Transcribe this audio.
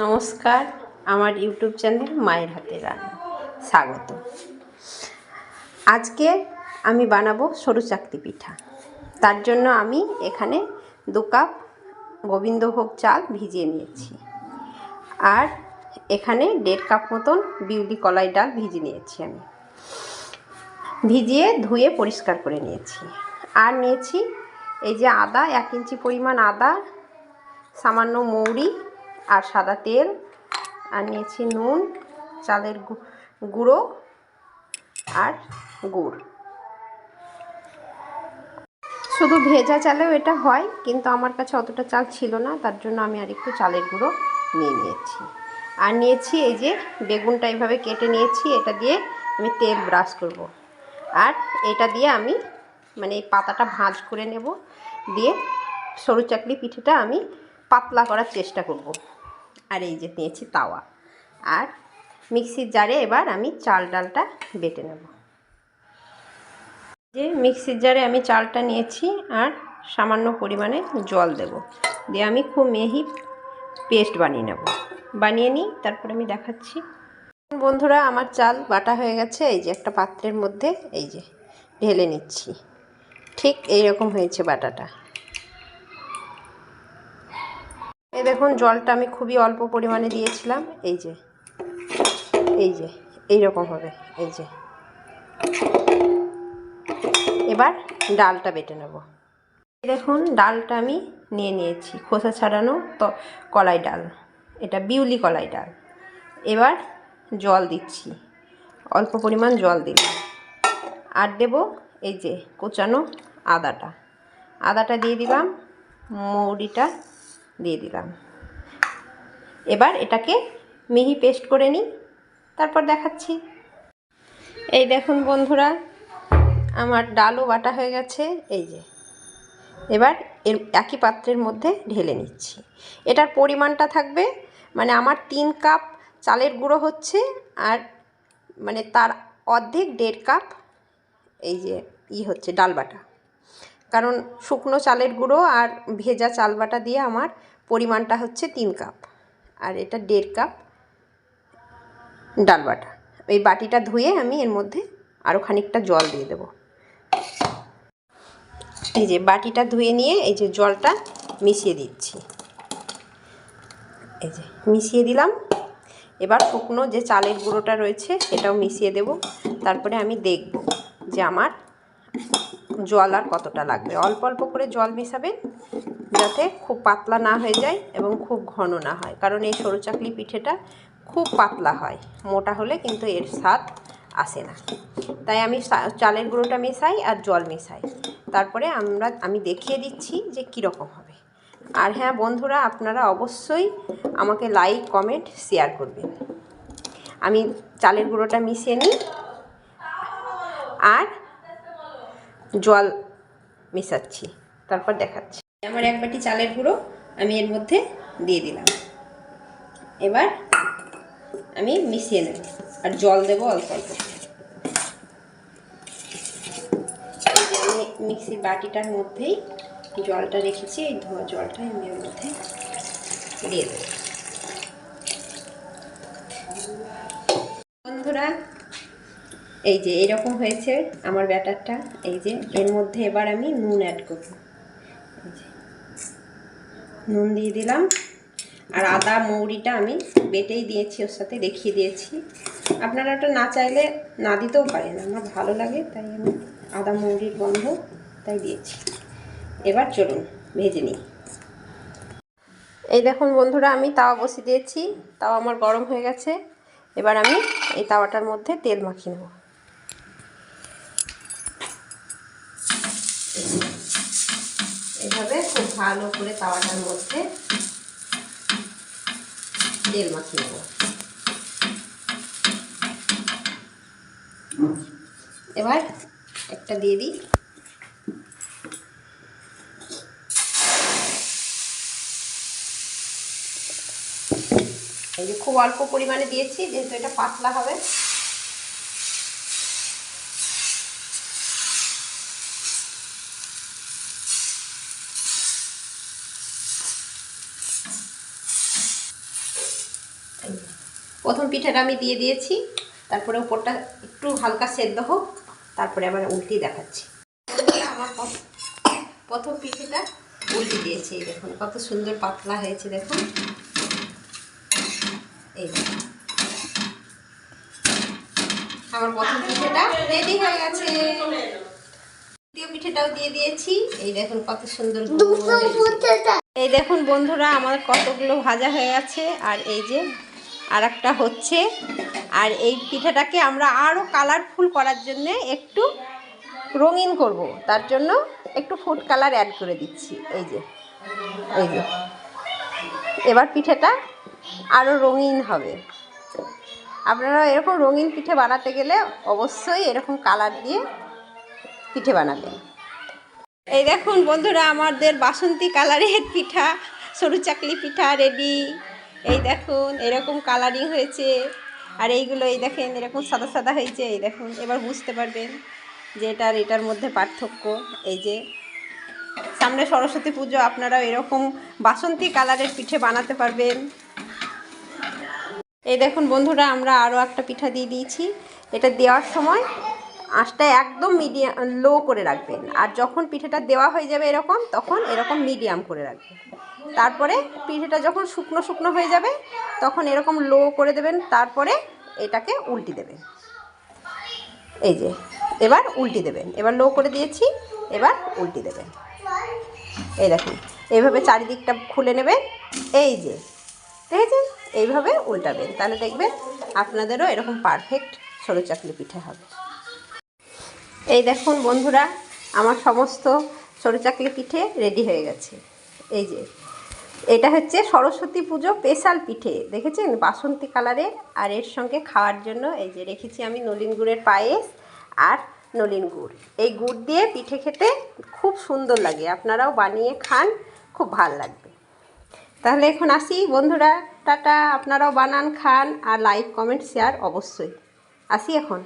নমস্কার, আমার YouTube channel মায়ের হাতের রান্না স্বাগত। আজকে আমি বানাবো সরু চাকতি পিঠা। তার জন্য আমি এখানে 2 কাপ গোবিন্দভোগ চাল ভিজিয়ে নিয়েছি, আর এখানে 1.5 কাপ মতন বিউলি কলাই ডাল ভিজিয়ে নিয়েছি। আমি ভিজিয়ে ধুয়ে পরিষ্কার করে নিয়েছি। আর নিয়েছি এই যে আদা, 1 ইঞ্চি পরিমাণ আদা, সামান্য মৌরি আর সাদা তেল, আর নিয়েছি নুন, চালের গুঁড়ো আর গুড়। শুধু ভেজা চালেও এটা হয়, কিন্তু আমার কাছে অতটা চাল ছিল না, তার জন্য আমি আর একটু চালের গুঁড়ো নিয়ে নিয়েছি। আর নিয়েছি এই যে বেগুনটা এইভাবে কেটে নিয়েছি, এটা দিয়ে আমি তেল ব্রাশ করব। আর এটা দিয়ে আমি এই পাতাটা ভাঁজ করে নেব, দিয়ে সরু চাকলি পিঠেটা আমি পাতলা করার চেষ্টা করব। আর এই যে নিয়েছি তাওয়া, আর মিক্সির জারে এবার আমি চাল ডালটা বেটে নেব। যে মিক্সির জারে আমি চালটা নিয়েছি, আর সামান্য পরিমাণে জল দেব, দিয়ে আমি খুব মিহি পেস্ট বানিয়ে নিই, তারপরে আমি দেখাচ্ছি। বন্ধুরা, আমার চাল বাটা হয়ে গেছে। এই যে একটা পাত্রের মধ্যে এই যে ঢেলে নিচ্ছি। ঠিক এইরকম হয়েছে বাটাটা। এই দেখুন, জলটা আমি খুবই অল্প পরিমাণে দিয়েছিলাম। এই যে এইরকম হবে। এই যে এবার ডালটা বেটে নেব। দেখুন, ডালটা আমি নিয়ে নিয়েছি, খোসা ছাড়ানো তো কলাই ডাল, এটা বিউলি কলাই ডাল। এবার জল দিচ্ছি, অল্প পরিমাণ জল দিলাম, আর দেব এই যে কোচানো আদাটা দিয়ে দিলাম, মৌরিটা দিয়ে দিলাম। এবার এটাকে মিহি পেস্ট করে নিই, তারপর দেখাচ্ছি। এই দেখুন বন্ধুরা, আমার ডালও বাটা হয়ে গেছে। এই যে এবার এর একই পাত্রের মধ্যে ঢেলে নিচ্ছি। এটার পরিমাণটা থাকবে আমার 3 কাপ চালের গুঁড়ো হচ্ছে, আর তার অর্ধেক 1.5 কাপ এই যে হচ্ছে ডাল বাটা। কারণ শুকনো চালের গুঁড়ো আর ভেজা চাল বাটা দিয়ে আমার পরিমাণটা হচ্ছে 3 কাপ, আর এটা 1.5 কাপ ডাল বাটা। এই বাটিটা ধুয়ে আমি এর মধ্যে আরও খানিকটা জল দিয়ে দেব। এই যে বাটিটা ধুয়ে নিয়ে এই যে জলটা মিশিয়ে দিচ্ছি। এই যে মিশিয়ে দিলাম। এবার শুকনো যে চালের গুঁড়োটা রয়েছে সেটাও মিশিয়ে দেব। তারপরে আমি দেখব যে আমার জল আর কতটা লাগবে। অল্প অল্প করে জল মেশাবেন, যাতে খুব পাতলা না হয়ে যায় এবং খুব ঘন না হয়। কারণ এই সরু চাকলি পিঠেটা খুব পাতলা হয়, মোটা হলে কিন্তু এর স্বাদ আসে না। তাই আমি চালের গুঁড়োটা মেশাই আর জল মেশাই, তারপরে আমি দেখিয়ে দিচ্ছি যে কীরকম হবে। আর হ্যাঁ বন্ধুরা, আপনারা অবশ্যই আমাকে লাইক, কমেন্ট, শেয়ার করবেন। আমি চালের গুঁড়োটা মিশিয়ে নিই আর জল মেশাচ্ছি, তারপর দেখাচ্ছি। আমার 1 বাটি চালের গুঁড়ো আমি এর মধ্যে দিয়ে দিলাম। এবার আমি মিশিয়ে নেব, আর জল দেব অল্প অল্প। আমি মিক্সির বাটিটার মধ্যেই জলটা রেখেছি, এই ধোয়া জলটাই আমি এর মধ্যে দিয়ে দেব। বন্ধুরা, এই যে এরকম হয়েছে আমার ব্যাটারটা। এই যে এর মধ্যে এবার আমি নুন অ্যাড করব। নুন দিয়ে দিলাম, আর আদা মৌরিটা আমি বেটেই দিয়েছি, ওর সাথে দেখিয়ে দিয়েছি। আপনারা ওটা না চাইলে না দিতেও পারেন, আমার ভালো লাগে তাই আমি আদা মৌরির গন্ধ তাই দিয়েছি। এবার চলুন ভেজে নিই। এই দেখুন বন্ধুরা, আমি তাওয়া বসিয়ে দিয়েছি, তাওয়া আমার গরম হয়ে গেছে। এবার আমি এই তাওয়াটার মধ্যে তেল মাখিয়ে নেব। এইভাবে খুব ভালো করে তাওয়াটার মধ্যে তেল মাখিয়ে নেব। এবার একটা দিয়ে দিই। এই যে খুব অল্প পরিমাণে দিয়েছি, যেহেতু এটা পাতলা হবে। প্রথম পিঠাটা আমি দিয়ে দিয়েছি, তারপরে উপরটা একটু হালকা সেদ্ধ হোক, তারপরে আবার উল্টি দেখাচ্ছি। আমার প্রথম পিঠেটা উল্টি দিয়েছি, এই দেখুন কত সুন্দর পাতলা হয়েছে দেখুন। এই আমার প্রথম পিঠেটা রেডি হয়ে গেছে। দ্বিতীয় পিঠেটাও দিয়ে দিয়েছি, এই দেখুন কত সুন্দর। এই দেখুন বন্ধুরা আমার কতগুলো ভাজা হয়ে গেছে, আর এই যে আর একটা হচ্ছে। আর এই পিঠাটাকে আমরা আরও কালারফুল করার জন্যে একটু রঙিন করব, তার জন্য একটু ফুড কালার অ্যাড করে দিচ্ছি। এই যে এবার পিঠেটা আরও রঙিন হবে। আপনারা এরকম রঙিন পিঠে বানাতে গেলে অবশ্যই এরকম কালার দিয়ে পিঠে বানাবেন। এই দেখুন বন্ধুরা আমাদের বাসন্তী কালারের পিঠা, সরু চাকলি পিঠা রেডি। এই দেখুন এরকম কালারিং হয়েছে, আর এইগুলো এই দেখেন এরকম সাদা সাদা হয়েছে। এই দেখুন এবার বুঝতে পারবেন যে এটার মধ্যে পার্থক্য। এই যে সামনে সরস্বতী পুজো, আপনারাও এরকম বাসন্তী কালারের পিঠে বানাতে পারবেন। এই দেখুন বন্ধুরা আমরা আরও একটা পিঠা দিয়ে দিয়েছি। এটা দেওয়ার সময় আঁচটা একদম মিডিয়াম লো করে রাখবেন, আর যখন পিঠেটা দেওয়া হয়ে যাবে এরকম, তখন এরকম মিডিয়াম করে রাখবেন। তারপরে পিঠেটা যখন শুকনো শুকনো হয়ে যাবে তখন এরকম লো করে দেবেন, তারপরে এটাকে উল্টি দেবেন। এই যে এবার উল্টি দেবেন, এবার লো করে দিয়েছি, এবার উল্টি দেবেন। এই দেখুন এইভাবে চারিদিকটা খুলে নেবেন। এই যে দেখেছেন, এইভাবে উল্টাবেন, তাহলে দেখবেন আপনাদেরও এরকম পারফেক্ট সরু চাকলি পিঠে হবে। এই দেখুন বন্ধুরা আমার সমস্ত সরু চাকলি পিঠে রেডি হয়ে গেছে। এই যে এটা হচ্ছে সরস্বতী পুজো স্পেশাল পিঠে, দেখেছেন বাসন্তী কালারের। আর এর সঙ্গে খাওয়ার জন্য এই যে রেখেছি আমি নলিন গুড়ের পায়েস আর নলিন গুড়। এই গুড় দিয়ে পিঠে খেতে খুব সুন্দর লাগে, আপনারাও বানিয়ে খান, খুব ভাল লাগবে। তাহলে এখন আসি বন্ধুরা, টাটা। আপনারাও বানান, খান, আর লাইক কমেন্ট শেয়ার অবশ্যই। আসি এখন।